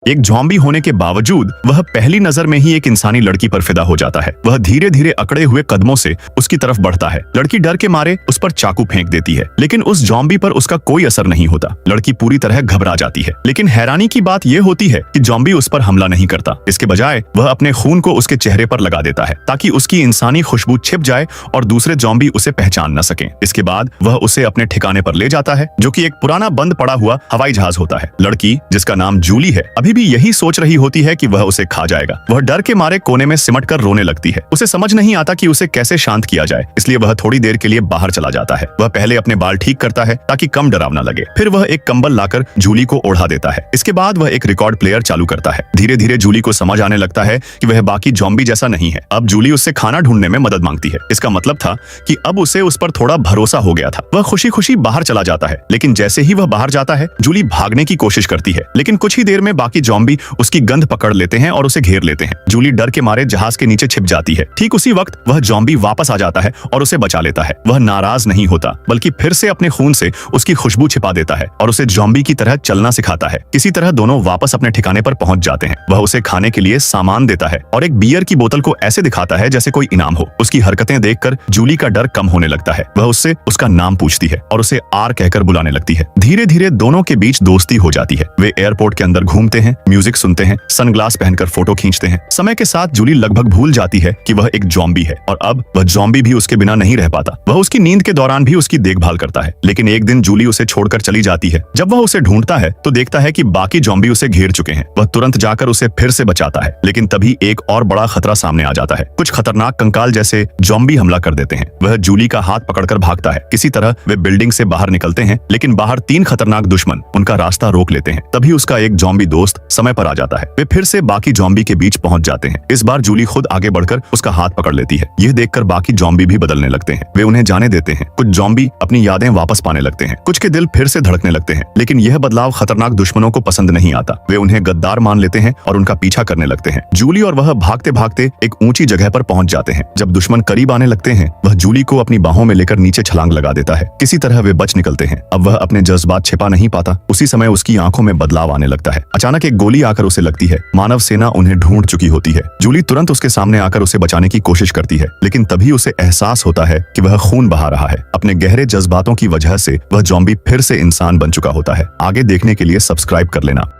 एक ज़ॉम्बी होने के बावजूद वह पहली नजर में ही एक इंसानी लड़की पर फिदा हो जाता है। वह धीरे धीरे अकड़े हुए कदमों से उसकी तरफ बढ़ता है। लड़की डर के मारे उस पर चाकू फेंक देती है, लेकिन उस ज़ॉम्बी पर उसका कोई असर नहीं होता। लड़की पूरी तरह घबरा जाती है, लेकिन हैरानी की बात यह होती है कि ज़ॉम्बी उस पर हमला नहीं करता। इसके बजाय वह अपने खून को उसके चेहरे पर लगा देता है ताकि उसकी इंसानी खुशबू छिप जाए और दूसरे ज़ॉम्बी उसे पहचान न सकें। इसके बाद वह उसे अपने ठिकाने पर ले जाता है, जो कि एक पुराना बंद पड़ा हुआ हवाई जहाज होता है। लड़की, जिसका नाम जूली है, अभी भी यही सोच रही होती है कि वह उसे खा जाएगा। वह डर के मारे कोने में सिमट कर रोने लगती है। उसे समझ नहीं आता कि उसे कैसे शांत किया जाए, इसलिए वह थोड़ी देर के लिए बाहर चला जाता है। वह पहले अपने बाल ठीक करता है ताकि कम डरावना लगे। फिर वह एक कंबल लाकर जूली को ओढ़ा देता है। इसके बाद वह एक रिकॉर्ड प्लेयर चालू करता है। धीरे धीरे जूली को समझ आने लगता है कि वह बाकी ज़ॉम्बी जैसा नहीं है। अब जूली उससे खाना ढूंढने में मदद मांगती है। इसका मतलब था कि अब उसे उस पर थोड़ा भरोसा हो गया था। वह खुशी खुशी बाहर चला जाता है, लेकिन जैसे ही वह बाहर जाता है, जूली भागने की कोशिश करती है, लेकिन कुछ ही देर में बाकी ज़ॉम्बी उसकी गंध पकड़ लेते हैं और उसे घेर लेते हैं। जूली डर के मारे जहाज के नीचे छिप जाती है। ठीक उसी वक्त वह ज़ॉम्बी वापस आ जाता है और उसे बचा लेता है। वह नाराज नहीं होता, बल्कि फिर से अपने खून से उसकी खुशबू छिपा देता है और उसे ज़ॉम्बी की तरह चलना सिखाता है। किसी तरह दोनों वापस अपने ठिकाने पर पहुंच जाते हैं। वह उसे खाने के लिए सामान देता है और एक बियर की बोतल को ऐसे दिखाता है जैसे कोई इनाम हो। उसकी हरकतें देखकर जूली का डर कम होने लगता है। वह उससे उसका नाम पूछती है और उसे आर कहकर बुलाने लगती है। धीरे धीरे दोनों के बीच दोस्ती हो जाती है। वे एयरपोर्ट के अंदर घूमते हैं, म्यूजिक सुनते हैं, सनग्लास पहनकर फोटो खींचते हैं। समय के साथ जूली लगभग भूल जाती है कि वह एक ज़ॉम्बी है और अब वह ज़ॉम्बी भी उसके बिना नहीं रह पाता। वह उसकी नींद के दौरान भी उसकी देखभाल करता है, लेकिन एक दिन जूली उसे छोड़कर चली जाती है। जब वह उसे ढूंढता है तो देखता है कि बाकी ज़ॉम्बी उसे घेर चुके हैं। वह तुरंत जाकर उसे फिर से बचाता है, लेकिन तभी एक और बड़ा खतरा सामने आ जाता है। कुछ खतरनाक कंकाल जैसे ज़ॉम्बी हमला कर देते हैं। वह जूली का हाथ पकड़कर भागता है। किसी तरह वे बिल्डिंग से बाहर निकलते हैं, लेकिन बाहर 3 खतरनाक दुश्मन उनका रास्ता रोक लेते हैं। तभी उसका एक ज़ॉम्बी दोस्त समय पर आ जाता है। वे फिर से बाकी ज़ॉम्बी के बीच पहुंच जाते हैं। इस बार जूली खुद आगे बढ़कर उसका हाथ पकड़ लेती है। यह देखकर बाकी ज़ॉम्बी भी बदलने लगते हैं। वे उन्हें जाने देते हैं। कुछ ज़ॉम्बी अपनी यादें वापस पाने लगते हैं, कुछ के दिल फिर से धड़कने लगते हैं। लेकिन यह बदलाव खतरनाक दुश्मनों को पसंद नहीं आता। वे उन्हें गद्दार मान लेते हैं और उनका पीछा करने लगते हैं। जूली और वह भागते भागते एक ऊंची जगह पर पहुंच जाते हैं। जब दुश्मन करीब आने लगते हैं, वह जूली को अपनी बाहों में लेकर नीचे छलांग लगा देता है। किसी तरह वे बच निकलते हैं। अब वह अपने जज्बात छिपा नहीं पाता। उसी समय उसकी आंखों में बदलाव आने लगता है। अचानक एक गोली आकर उसे लगती है। मानव सेना उन्हें ढूंढ चुकी होती है। जूली तुरंत उसके सामने आकर उसे बचाने की कोशिश करती है, लेकिन तभी उसे एहसास होता है कि वह खून बहा रहा है। अपने गहरे जज्बातों की वजह से वह ज़ॉम्बी फिर से इंसान बन चुका होता है। आगे देखने के लिए सब्सक्राइब कर लेना।